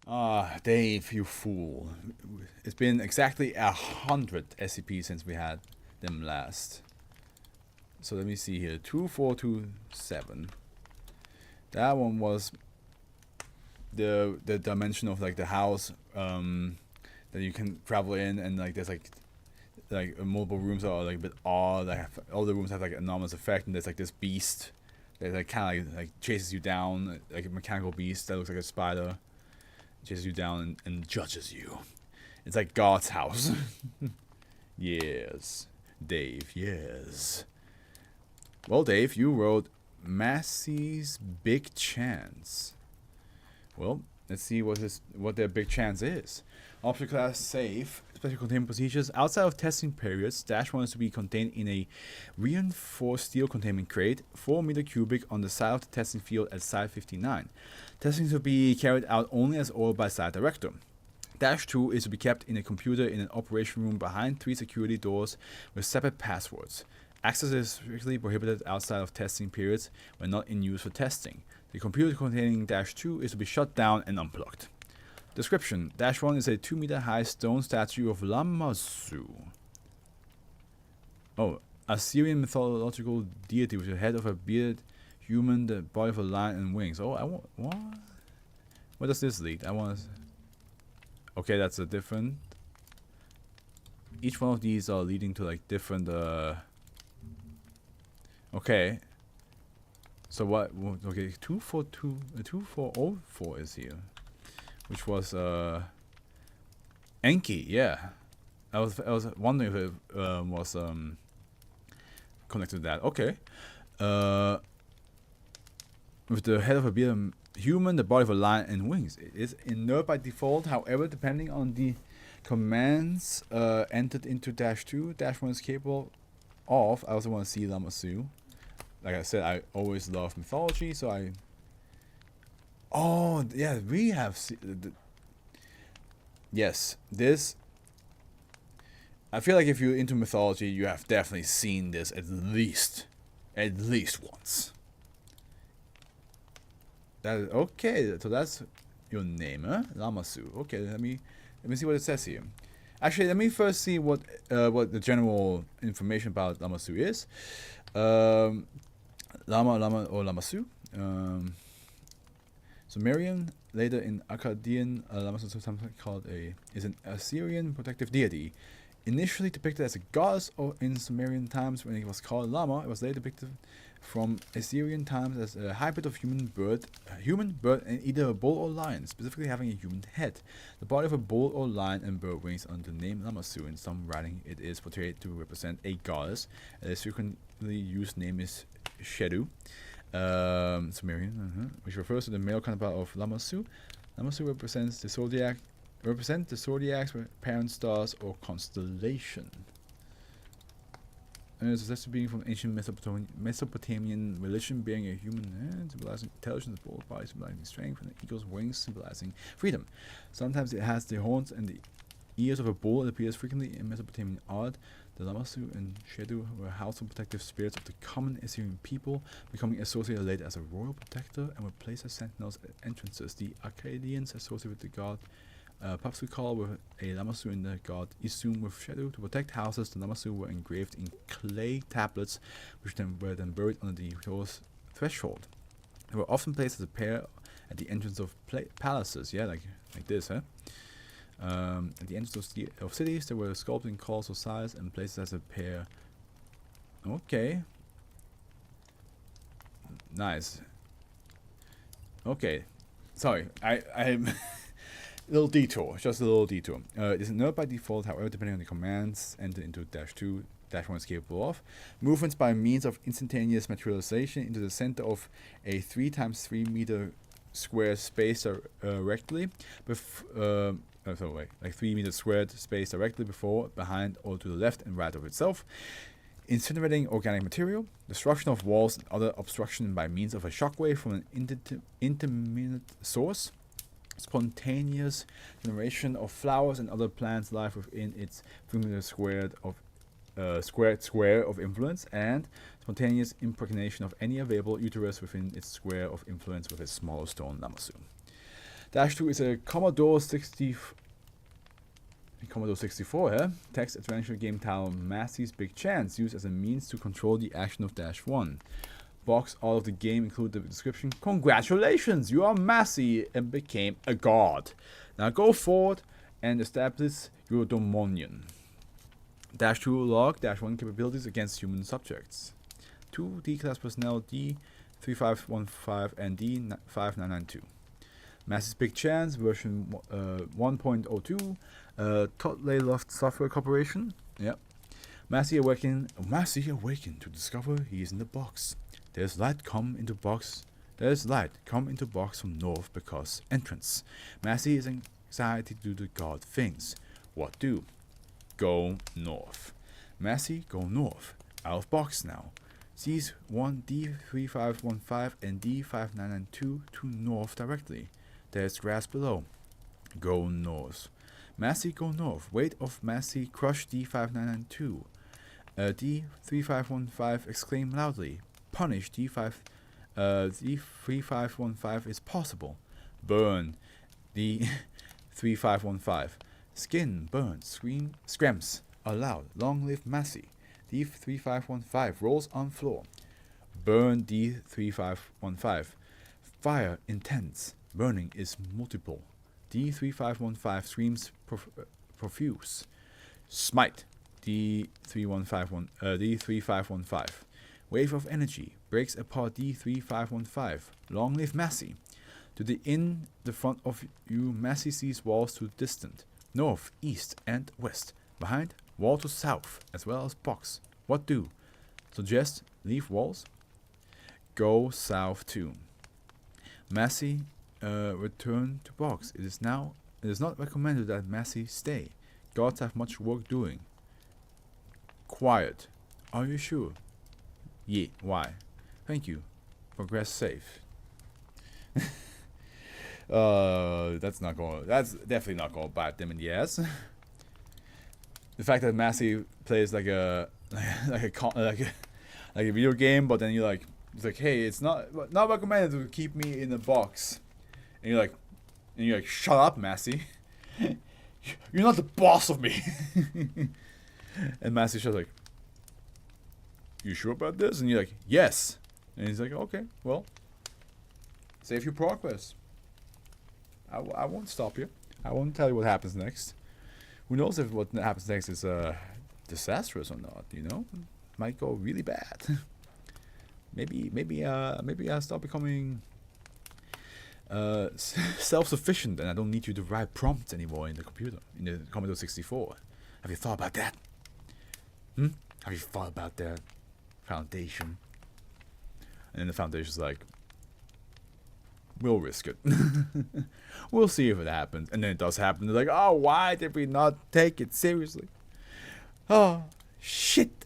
Ah, Dave, you fool. It's been exactly 100 SCP since we had them last. So let me see here. 2427. That one was the dimension of like the house that you can travel in, and like there's like multiple rooms that are like a bit odd. Like all the rooms have like an enormous effect, and there's like this beast that like kind of like chases you down, like a mechanical beast that looks like a spider, chases you down and judges you. It's like God's house. Yes, Dave. Yes. Well, Dave, you wrote Massy's Big Chance. Well, let's see what their big chance is. Object class safe. Special containment procedures. Outside of testing periods, -1 is to be contained in a reinforced steel containment crate, 4 meter cubic on the side of the testing field at Site 59. Testing is to be carried out only as ordered by Site Director. -2 is to be kept in a computer in an operation room behind 3 security doors with separate passwords. Access is strictly prohibited outside of testing periods when not in use for testing. The computer containing -2 is to be shut down and unplugged. Description: -1 is a 2 meter high stone statue of Lamassu. Oh, a Syrian mythological deity with the head of a bearded human, the body of a lion and wings. Oh, I want what? Where does this lead? I want. Okay, that's a different. Each one of these are leading to like different. Okay. So what? Okay, 2404 is here, which was Enki. Yeah, I was wondering if it was connected to that. Okay. With the head of a bearded human, the body of a lion, and wings. It is inert by default. However, depending on the commands entered into -2, -1 is capable of. I also want to see Lamassu. Like I said, I always love mythology, so I. Oh yeah, we have. Yes, this. I feel like if you're into mythology, you have definitely seen this at least once. That is, okay, so that's your name, huh? Lamassu. Okay, let me see what it says here. Actually, let me first see what the general information about Lamassu is. Lama or Lamassu. Sumerian, later in Akkadian, Lamassu sometimes called is an Assyrian protective deity. Initially depicted as a goddess in Sumerian times when it was called Lama, it was later depicted from Assyrian times as a hybrid of human, bird, and either a bull or lion, specifically having a human head. The body of a bull or lion and bird wings under the name Lamassu. In some writing, it is portrayed to represent a goddess. A frequently used name is Shedu, Sumerian, which refers to the male counterpart of Lamassu. Lamassu represents the zodiac. Represent the zodiacs with parent stars or constellation. And it's said to be from ancient Mesopotamian religion, bearing a human head, symbolizing intelligence, a bull's body symbolizing strength, and an eagle's wings symbolizing freedom. Sometimes it has the horns and the ears of a bull. It appears frequently in Mesopotamian art. The Lamassu and Shedu were household protective spirits of the common Assyrian people, becoming associated later as a royal protector and were placed as sentinels at entrances. The Akkadians associated with the god Papsukal with a Lamassu and the god Isum with Shedu. To protect houses, the Lamassu were engraved in clay tablets, which were then buried under the door's threshold. They were often placed as a pair at the entrance of palaces. Yeah, like this, huh? At the entrance of cities, they were sculpted in colossal size and placed as a pair. Okay. Nice. Okay. Sorry, I'm little detour, just a little detour. It is inert by default, however, depending on the commands entered into -2, -1 is capable of. Movements by means of instantaneous materialization into the center of a 3 × 3 meter square space directly, like 3 meters squared space directly before, behind, or to the left and right of itself. Incinerating organic material, destruction of walls and other obstruction by means of a shockwave from an intermittent source. Spontaneous generation of flowers and other plants life within its 3 meter squared square of influence, and spontaneous impregnation of any available uterus within its square of influence with a smaller stone Lamassu. Dash 2 is a Commodore 64 here. Text adventure game titled Massy's Big Chance, used as a means to control the action of Dash 1. Box art of the game include the description: "Congratulations, you are Massy and became a god. Now go forward and establish your dominion." Dash 2 log Dash 1 capabilities against human subjects. 2 D-class personnel D3515 and D5992. Massy's Big Chance version 1.02. Totley Loft Software Corporation. Yep. Massy awakened to discover he is in the box. There's light come into box from north because entrance. Massy is anxiety to do the god things. What do? Go north. Massy go north. Out of box now. Sees 1 D3515 and D5992 to north directly. There's grass below. Go north. Massy go north. Weight of Massy crush D5992. D3515 exclaim loudly. Punish D3515 is possible. Burn D3515. Skin burns. Screams aloud. Long live Massy. D3515 rolls on floor. Burn D3515. Fire intense. Burning is multiple. D3515 screams profuse. Smite D3515. Wave of energy breaks apart D3515. Long live Massy. To the front of you, Massy sees walls to distant, north, east, and west. Behind, wall to south, as well as box. What do? Suggest leave walls. Go south too. Massy return to box. It is not recommended that Massy stay. Gods have much work doing. Quiet. Are you sure? Yeah. Why? Thank you. Progress safe. That's definitely not going to bite them in the ass. The fact that Massy plays like a video game, but then it's like, hey, it's not recommended to keep me in a box, and you're like, shut up, Massy. You're not the boss of me. And Massy's just like, you sure about this? And you're like, yes. And he's like, okay, well, save your progress. I won't stop you. I won't tell you what happens next. Who knows if what happens next is disastrous or not? Might go really bad. maybe I start becoming self-sufficient, and I don't need you to write prompts anymore in the computer, in the Commodore 64. Have you thought about that? Have you thought about that, Foundation? And then the Foundation's like, we'll risk it. We'll see if it happens. And then it does happen. They're like, oh, why did we not take it seriously? Oh, shit.